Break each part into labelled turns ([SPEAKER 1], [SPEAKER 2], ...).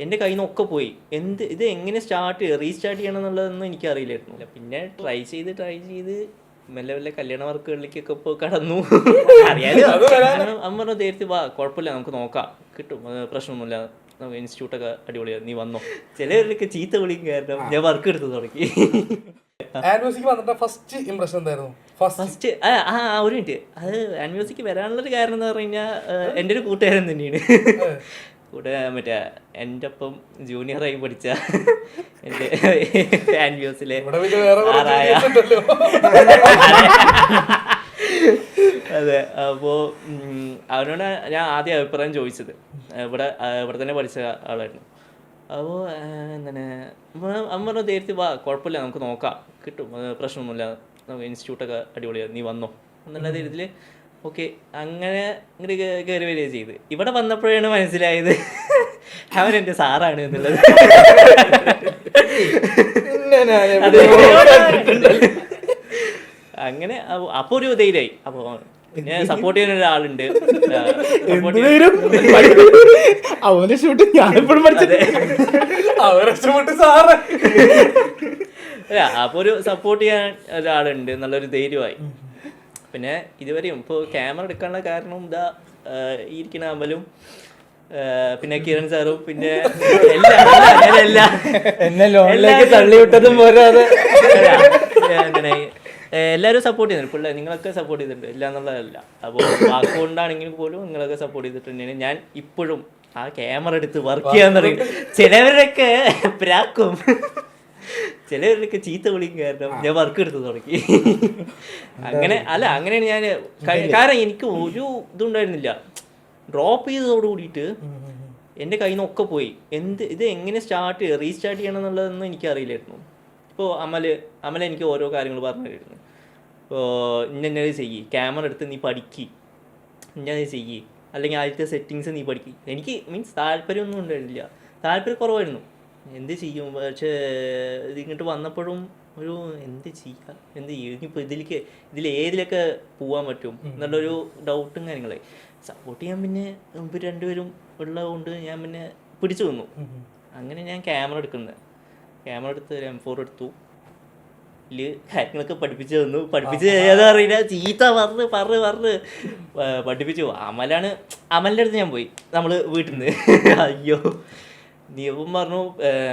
[SPEAKER 1] എൻ്റെ കയ്യിൽ നിന്നൊക്കെ പോയി. ഇത് എങ്ങനെ റീസ്റ്റാർട്ട് ചെയ്യണം എന്നുള്ളതൊന്നും എനിക്കറിയില്ലായിരുന്നു. പിന്നെ ട്രൈ ചെയ്ത് മെല്ലെ മെല്ലെ കല്യാണ വർക്കുകളിലേക്കൊക്കെ ഇപ്പോൾ കടന്നു. അറിയാലോ, അമ്മ പറഞ്ഞു ധൈര്യത്തിൽ വാ, കുഴപ്പമില്ല, നമുക്ക് നോക്കാം, കിട്ടും, പ്രശ്നമൊന്നുമില്ല, നമുക്ക് ഇൻസ്റ്റിറ്റ്യൂട്ടൊക്കെ അടിപൊളിയാണ്, നീ വന്നോ. ചിലവരൊക്കെ ചീത്ത വിളിക്കും കാരണം ഞാൻ വർക്ക് എടുത്ത് തുടങ്ങി. ഫസ്റ്റ് ഒരു മിനിറ്റ്, അത് ആൻമ്യൂസിക്ക് വരാനുള്ളൊരു കാരണം എന്ന് പറഞ്ഞു കഴിഞ്ഞാൽ എൻ്റെ ഒരു കൂട്ടുകാരൻ തന്നെയാണ്. കൂടെ മറ്റേ എൻ്റെ ഒപ്പം ജൂനിയറായി പഠിച്ച എൻ്റെ ആൻമ്യൂസിലെ അതെ. അപ്പോൾ അവനോട് ഞാൻ ആദ്യം അഭിപ്രായം ചോദിച്ചത്, ഇവിടെ തന്നെ പഠിച്ച ആളായിരുന്നു. അപ്പോൾ എന്താണ് അമ്മ പറഞ്ഞു ധൈര്യത്തിൽ വാ, കുഴപ്പമില്ല, നമുക്ക് നോക്കാം, കിട്ടും, പ്രശ്നമൊന്നുമില്ല, നമുക്ക് ഇൻസ്റ്റിറ്റ്യൂട്ടൊക്കെ അടിപൊളിയാണ്, നീ വന്നോ എന്നുള്ള ധൈര്യത്തിൽ ഓക്കെ അങ്ങനെ ഇങ്ങോട്ട് കയറി വരിക ചെയ്ത്. ഇവിടെ വന്നപ്പോഴാണ് മനസ്സിലായത് അവൻ എൻ്റെ സാറാണ് എന്നുള്ളത്. അങ്ങനെ അപ്പോൾ ഒരു ധൈര്യമായി. അപ്പോൾ പിന്നെ സപ്പോർട്ട് ചെയ്യാൻ ഒരാളുണ്ട്.
[SPEAKER 2] അവന്റെ ഷൂട്ട് ഞാനിപ്പോഴും
[SPEAKER 1] അപ്പോൾ ഒരു സപ്പോർട്ട് ചെയ്യാൻ ഒരാളുണ്ട് എന്നുള്ളൊരു ധൈര്യമായി. പിന്നെ ഇതുവരെയും ഇപ്പോൾ ക്യാമറ എടുക്കാനുള്ള കാരണം ഇതാ ഇരിക്കുന്ന അമലും പിന്നെ കിരൺ സാറും പിന്നെ
[SPEAKER 2] തള്ളിവിട്ടതും പോരാതെ
[SPEAKER 1] അങ്ങനെ എല്ലാവരും സപ്പോർട്ട് ചെയ്യുന്നുണ്ട്. പിള്ളേർ നിങ്ങളൊക്കെ സപ്പോർട്ട് ചെയ്തിട്ടുണ്ട്, ഇല്ല എന്നുള്ളതല്ല. അപ്പോൾ വാക്കുകൊണ്ടാണെങ്കിൽ പോലും നിങ്ങളൊക്കെ സപ്പോർട്ട് ചെയ്തിട്ടുണ്ടെങ്കിൽ ഞാൻ ഇപ്പോഴും ആ ക്യാമറ എടുത്ത് വർക്ക് ചെയ്യാൻ തുടങ്ങി. ചിലവരൊക്കെ പ്രാക്കും, ചിലവരൊക്കെ ചീത്ത വിളിക്കും കാരണം ഞാൻ വർക്ക് എടുത്ത് തുടങ്ങി. അങ്ങനെയാണ് ഞാൻ. കാരണം എനിക്ക് ഒരു ഇതുണ്ടായിരുന്നില്ല. ഡ്രോപ്പ് ചെയ്തതോട് കൂടിയിട്ട് എൻ്റെ കയ്യിൽ നിന്നൊക്കെ പോയി. ഇത് എങ്ങനെ റീസ്റ്റാർട്ട് ചെയ്യണം എന്നുള്ളതൊന്നും എനിക്കറിയില്ലായിരുന്നു. ഇപ്പോൾ അമല എനിക്ക് ഓരോ കാര്യങ്ങൾ പറഞ്ഞു തരുന്നു. ഇപ്പോൾ ഇന്നത് ചെയ്യ്, ക്യാമറ എടുത്ത് നീ പഠിക്ക്, ഇന്നത് ചെയ്യ്, അല്ലെങ്കിൽ ആദ്യത്തെ സെറ്റിങ്സ് നീ പഠിക്ക്. എനിക്ക് താല്പര്യമൊന്നും ഉണ്ടായിരുന്നില്ല, താല്പര്യക്കുറവായിരുന്നു. എന്ത് ചെയ്യും, പക്ഷേ ഇതിങ്ങോട്ട് വന്നപ്പോഴും ഒരു എന്ത് ചെയ്യും ഇനിയിപ്പോൾ ഇതിലേതിലൊക്കെ പോകാൻ പറ്റും എന്നുള്ളൊരു ഡൗട്ടും കാര്യങ്ങളെ സപ്പോർട്ട് ചെയ്യാൻ പിന്നെ ഇവർ രണ്ടുപേരും ഉള്ളതുകൊണ്ട് ഞാൻ പിന്നെ പിടിച്ചു വന്നു. അങ്ങനെ ഞാൻ ക്യാമറ എടുത്ത് ഒരു M4 എടുത്തു. ഇതിൽ കാര്യങ്ങളൊക്കെ പഠിപ്പിച്ചു തന്നു. പഠിപ്പിച്ച് ഏതാ അറിയില്ല, ചീത്ത പറഞ്ഞ് പഠിപ്പിച്ചു. അമലിൻ്റെ അടുത്ത് ഞാൻ പോയി, നമ്മൾ വീട്ടിൽ നിന്ന്. അയ്യോ, നീ അപ്പം പറഞ്ഞു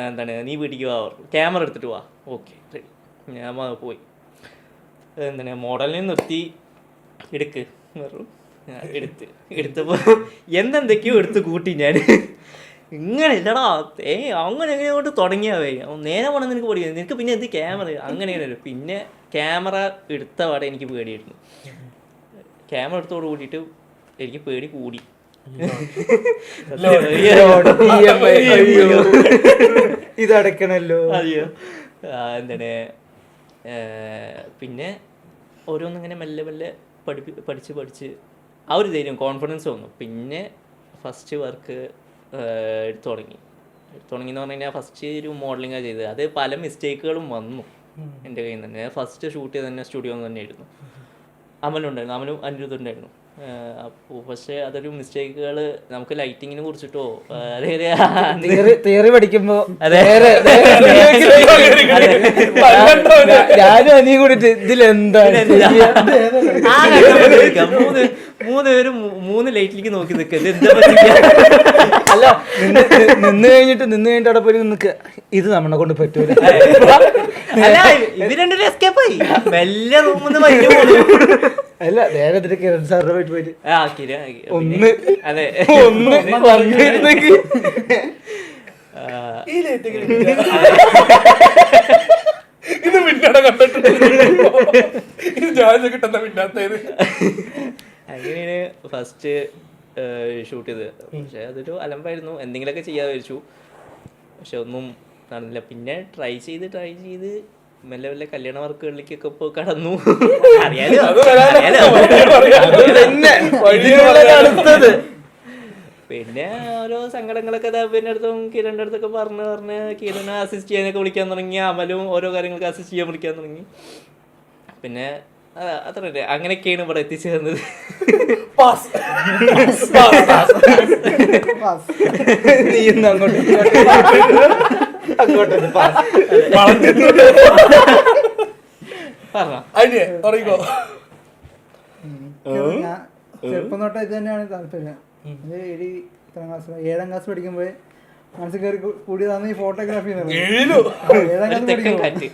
[SPEAKER 1] എന്താണ് നീ വീട്ടിലേക്ക് വാ പറഞ്ഞു, ക്യാമറ എടുത്തിട്ട് വാ. Okay ready. ഞാൻ പോയി എന്താണ് മോഡലിനെ നിർത്തി എടുക്ക് പറഞ്ഞു. എടുത്തപ്പോൾ എന്തെന്തൊക്കെയോ എടുത്ത് കൂട്ടി ഞാൻ. ഇങ്ങനെ ഇല്ലടാ അങ്ങനെ എങ്ങനെ കൊണ്ട് തുടങ്ങിയാവേ, നേരെ പോകണം നിനക്ക് പഠിക്കുന്നത്, നിനക്ക് പിന്നെ എന്ത് ക്യാമറ അങ്ങനെ. പിന്നെ ക്യാമറ എടുത്ത പാടെ എനിക്ക് പേടിയായിരുന്നു. ക്യാമറ എടുത്തോട് കൂടിയിട്ട് എനിക്ക് പേടി കൂടി.
[SPEAKER 2] ഇതടക്കണല്ലോ.
[SPEAKER 1] അയ്യോ എന്താണ് പിന്നെ ഓരോന്നിങ്ങനെ മെല്ലെ മെല്ലെ പഠിച്ച് ആ ഒരു ധൈര്യം കോൺഫിഡൻസ് വന്നു. പിന്നെ ഫസ്റ്റ് വർക്ക് എടുത്തു തുടങ്ങി എന്ന് പറഞ്ഞു കഴിഞ്ഞാൽ ഫസ്റ്റ് ഒരു മോഡലിംഗാണ് ചെയ്തത്. അത് പല മിസ്റ്റേക്കുകളും വന്നു എൻ്റെ കയ്യിൽ നിന്ന് തന്നെ. ഫസ്റ്റ് ഷൂട്ട് ചെയ്ത് തന്നെ സ്റ്റുഡിയോ തന്നെയായിരുന്നു. അമലും അനിരുദ്ധുണ്ടായിരുന്നു. അപ്പോൾ പക്ഷേ അതൊരു മിസ്റ്റേക്കുകൾ നമുക്ക് ലൈറ്റിങ്ങിനെ കുറിച്ചിട്ടോ
[SPEAKER 2] തിയറി പഠിക്കുമ്പോ ഞാനും അനിയും കൂടിട്ട് ഇതിലെന്താണ്
[SPEAKER 1] മൂന്ന് പേരും 3 ലൈറ്റിലേക്ക് നോക്കി നിൽക്കുക.
[SPEAKER 2] അല്ല നിന്ന് കഴിഞ്ഞിട്ട് അവിടെ പോയി നിൽക്കുക, ഇത് നമ്മളെ കൊണ്ട് പറ്റൂല.
[SPEAKER 1] അല്ല ഇവർ രണ്ടുപേരും എസ്കേപ്പായി മെല്ലെ റൂമിൽ നിന്ന്.
[SPEAKER 2] അല്ല നേരെ കിരൺ സാറിന്റെ വീട്ടിൽ പോയിട്ട്
[SPEAKER 1] അതെ
[SPEAKER 3] ഇത് മിന്നാടെ കണ്ടിട്ടുണ്ട്.
[SPEAKER 1] അങ്ങനെയാണ് ഫസ്റ്റ് ഷൂട്ട് ചെയ്തത്. പക്ഷെ അതൊരു അലമ്പായിരുന്നു. എന്തെങ്കിലുമൊക്കെ ചെയ്യാതെ വെച്ചു, പക്ഷെ ഒന്നും നടന്നില്ല. പിന്നെ ട്രൈ ചെയ്ത് മെല്ലെ മെല്ലെ കല്യാണ വർക്കുകളിലേക്കൊക്കെ ഇപ്പോൾ കടന്നു. അറിയാലോ. പിന്നെ ഓരോ സങ്കടങ്ങളൊക്കെ പിന്നെ അടുത്തും കിരണിൻ്റെ അടുത്തൊക്കെ പറഞ്ഞ് കിരണ് അസിസ്റ്റ് ചെയ്യാനൊക്കെ വിളിക്കാൻ തുടങ്ങി. അമലും ഓരോ കാര്യങ്ങൾക്ക് അസിസ്റ്റ് ചെയ്യാൻ വിളിക്കാൻ തുടങ്ങി. പിന്നെ അത്രല്ലേ, അങ്ങനെയൊക്കെയാണ് ഇവിടെ എത്തിച്ചേർന്നത്.
[SPEAKER 3] പാസ്
[SPEAKER 2] നീ ഇന്ന് അങ്ങോട്ട്
[SPEAKER 1] പറഞ്ഞോ.
[SPEAKER 3] അതിനെ തുടങ്ങിക്കോ.
[SPEAKER 4] ഞാൻ ചെറുപ്പം തൊട്ട് ഇത് തന്നെയാണ് താല്പര്യം. ഇത് എത്രാം ക്ലാസ് 7ാം ക്ലാസ് പഠിക്കുമ്പോൾ മനസ്സിൽ കയറി കൂടിയതാണ് ഈ ഫോട്ടോഗ്രാഫി. 7ാം ക്ലാസ് പഠിക്കുമ്പോൾ
[SPEAKER 1] കാറ്റ്.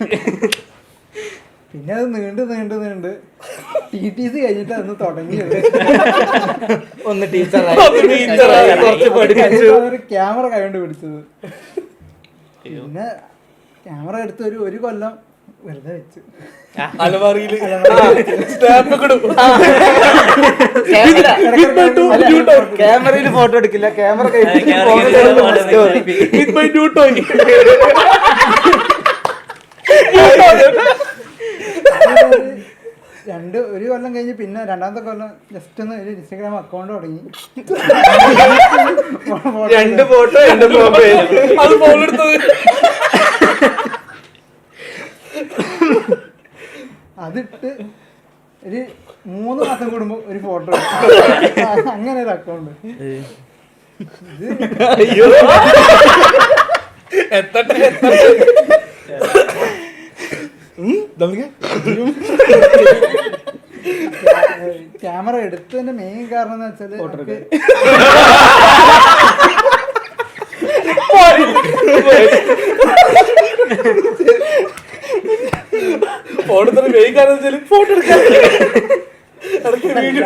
[SPEAKER 4] പിന്നെ അത് നീണ്ട് TTC കഴിഞ്ഞിട്ട് അന്ന് തുടങ്ങിയത്.
[SPEAKER 2] ഒന്ന് ടീച്ചറായി കുറച്ച് പഠിപ്പിച്ചു.
[SPEAKER 4] അതൊരു ക്യാമറ കൈകൊണ്ട് പിടിച്ചത്. പിന്നെ ക്യാമറ എടുത്ത് ഒരു കൊല്ലം വെറുതെ വെച്ചു.
[SPEAKER 3] അലമാറിയില് സ്റ്റാമ്പ് കിടും.
[SPEAKER 2] ക്യാമറയിൽ ഫോട്ടോ എടുക്കില്ല, ക്യാമറ
[SPEAKER 4] ഒരു കൊല്ലം കഴിഞ്ഞ് പിന്നെ 2ാമത്തെ കൊല്ലം ജസ്റ്റ് ഒന്ന് ഒരു ഇൻസ്റ്റാഗ്രാം അക്കൗണ്ട് തുടങ്ങി.
[SPEAKER 2] 2 ഫോട്ടോ
[SPEAKER 3] അത് ഫോൺ എടുത്തത്.
[SPEAKER 4] അതിട്ട് ഒരു 3 മാസം കൂടുമ്പോ ഒരു ഫോട്ടോ, അങ്ങനെ ഒരു അക്കൗണ്ട്.
[SPEAKER 3] എത്തട്ടെ.
[SPEAKER 4] ക്യാമറ എടുത്തതിന്റെ മെയിൻ കാരണം എന്ന് വെച്ചാല്
[SPEAKER 3] ഫോൺ എടുത്തിട്ട് വേഗം ഫോട്ടോ എടുക്കാൻ വീഡിയോ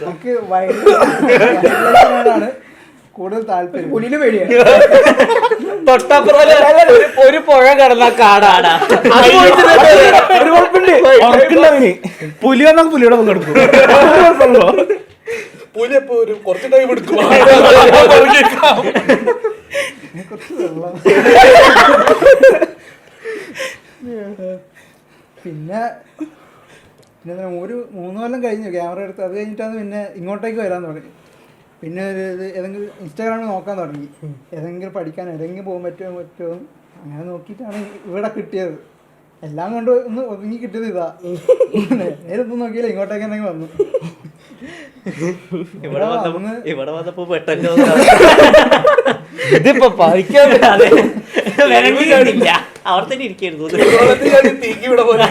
[SPEAKER 4] നമുക്ക് വൈൽഡാണ് കൂടുതൽ താല്പര്യം. പുലിന് പേടിയാണ്.
[SPEAKER 2] ഒരു പുഴ കടന്ന കാടാടാ. ഒരു കുഴപ്പമില്ല, പുലി വന്നാൽ പുലിയുടെ പങ്കെടുക്കും.
[SPEAKER 3] പുലി എപ്പോ ഒരു കുറച്ച് ടൈം എടുക്കും.
[SPEAKER 4] പിന്നെ 3 കൊല്ലം കഴിഞ്ഞു ക്യാമറ എടുത്ത്. അത് കഴിഞ്ഞിട്ടാണ് പിന്നെ ഇങ്ങോട്ടേക്ക് വരാൻ തുടങ്ങി. പിന്നെ ഒരു ഇത് ഏതെങ്കിലും ഇൻസ്റ്റാഗ്രാമിൽ നോക്കാൻ തുടങ്ങി, ഏതെങ്കിലും പഠിക്കാൻ ഏതെങ്കിലും പോകാൻ പറ്റുമോ. അങ്ങനെ നോക്കിയിട്ടാണ് ഇവിടെ കിട്ടിയത്. എല്ലാം കൊണ്ട് ഒന്ന് ഒതുങ്ങി കിട്ടിയത് ഇതാ. നേരൊന്നും നോക്കിയില്ല, ഇങ്ങോട്ടേക്ക് തന്നെ വന്നു.
[SPEAKER 1] ഇവിടെ വന്നപ്പോ പെട്ടെന്ന്
[SPEAKER 2] ഇതിപ്പോ പഠിക്കാൻ
[SPEAKER 1] അവിടെ തന്നെ ഇരിക്കരുത്.
[SPEAKER 3] തീക്കി ഇവിടെ പോലെ.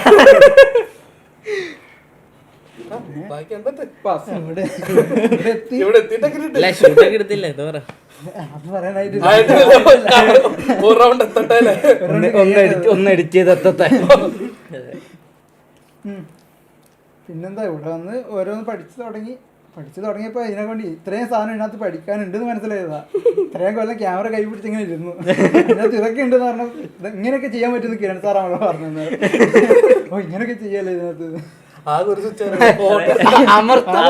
[SPEAKER 3] ഇവിടെ എത്തിയിട്ടൊക്കെ
[SPEAKER 1] എടുത്തില്ല എന്താ പറയാ.
[SPEAKER 4] അത് പറയാനായിട്ട്
[SPEAKER 3] ഒരു റൗണ്ട് എത്തട്ടെ.
[SPEAKER 2] ഒന്ന് എഡിറ്റ് ചെയ്ത് എത്തട്ടെ.
[SPEAKER 4] പിന്നെന്താ ഇവിടെ വന്ന് ഓരോന്ന് പഠിച്ചു തുടങ്ങിയപ്പോൾ ഇതിനെ കൊണ്ട് ഇത്രയും സാധനം ഇതിനകത്ത് പഠിക്കാനുണ്ടെന്ന് മനസ്സിലായതാ. ഇത്രയും കൊല്ലം ക്യാമറ കൈ പിടിച്ച് ഇങ്ങനെ ഇരുന്നു. ഇതിനകത്ത് ഇതൊക്കെ ഉണ്ടെന്ന് പറഞ്ഞാൽ ഇങ്ങനെയൊക്കെ ചെയ്യാൻ പറ്റുമെന്ന് കിരൺ സാറാണല്ലോ പറഞ്ഞത്. ഓ ഇങ്ങനെയൊക്കെ ചെയ്യാല്ലേ ഇതിനകത്ത്.
[SPEAKER 3] ആകെ ഒരു
[SPEAKER 2] അമർത്താൻ